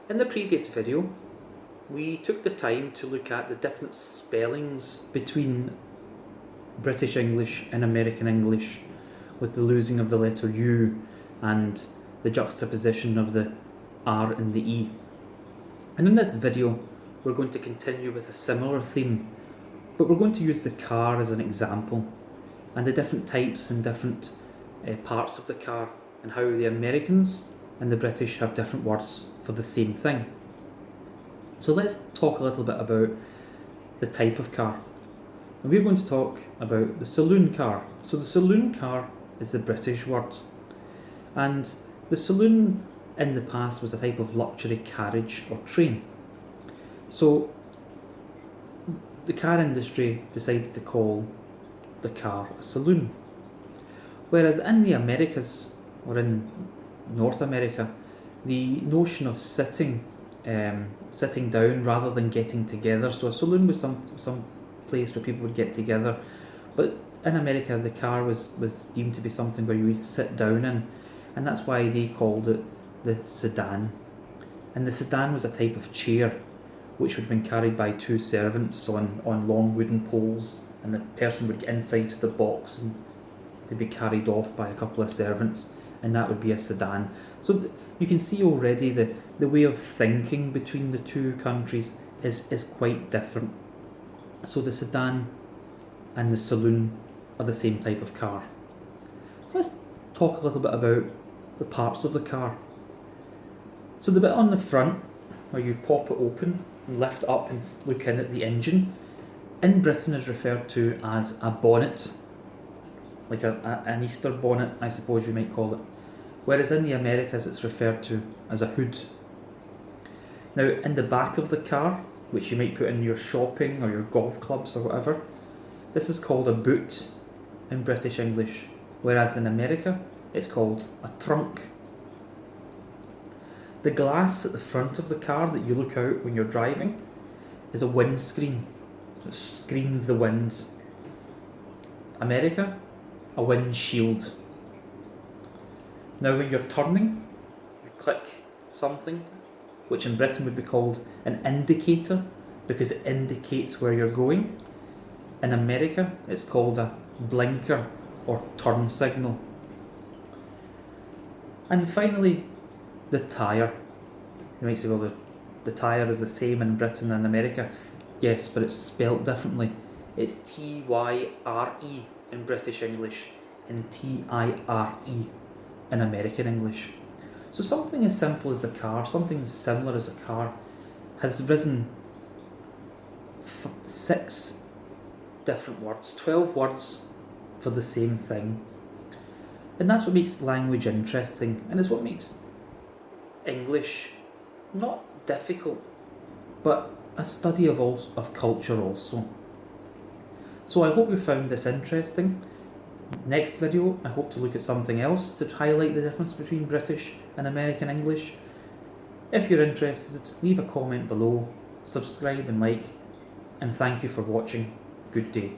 In the previous video, we took the time to look at the different spellings between British English and American English, with the losing of the letter U and the juxtaposition of the R and the E. And in this video, we're going to continue with a similar theme, but we're going to use the car as an example, and the different types and different parts of the car, and how the Americans and the British have different words for the same thing. So let's talk a little bit about the type of car. And we're going to talk about the saloon car. So the saloon car is the British word, and the saloon in the past was a type of luxury carriage or train. So the car industry decided to call the car a saloon. Whereas in the Americas, or in North America, the notion of sitting down rather than getting together. So a saloon was some place where people would get together, but in America the car was deemed to be something where you would sit down in, and that's why they called it the sedan. And the sedan was a type of chair which would have been carried by two servants on long wooden poles, and the person would get inside to the box and they'd be carried off by a couple of servants, and that would be a sedan. So you can see already the way of thinking between the two countries is quite different. So the sedan and the saloon are the same type of car. So let's talk a little bit about the parts of the car. So the bit on the front, where you pop it open and lift up and look in at the engine, in Britain is referred to as a bonnet, like an Easter bonnet, I suppose you might call it. Whereas in the Americas it's referred to as a hood. Now in the back of the car, which you might put in your shopping or your golf clubs or whatever, this is called a boot in British English, whereas in America it's called a trunk. The glass at the front of the car that you look out when you're driving is a windscreen. It screens the wind. America, a windshield. Now when you're turning, you click something, which in Britain would be called an indicator, because it indicates where you're going. In America, it's called a blinker or turn signal. And finally, the tyre. You might say, well, the tyre is the same in Britain and America. Yes, but it's spelt differently. It's T-Y-R-E in British English and T-I-R-E in American English. So something as simple as a car, something as similar as a car, has risen 6 different words, 12 words for the same thing. And that's what makes language interesting, and it's what makes English not difficult, but a study of culture also. So I hope you found this interesting. Next video, I hope to look at something else to highlight the difference between British and American English. If you're interested, leave a comment below, subscribe and like, and thank you for watching. Good day.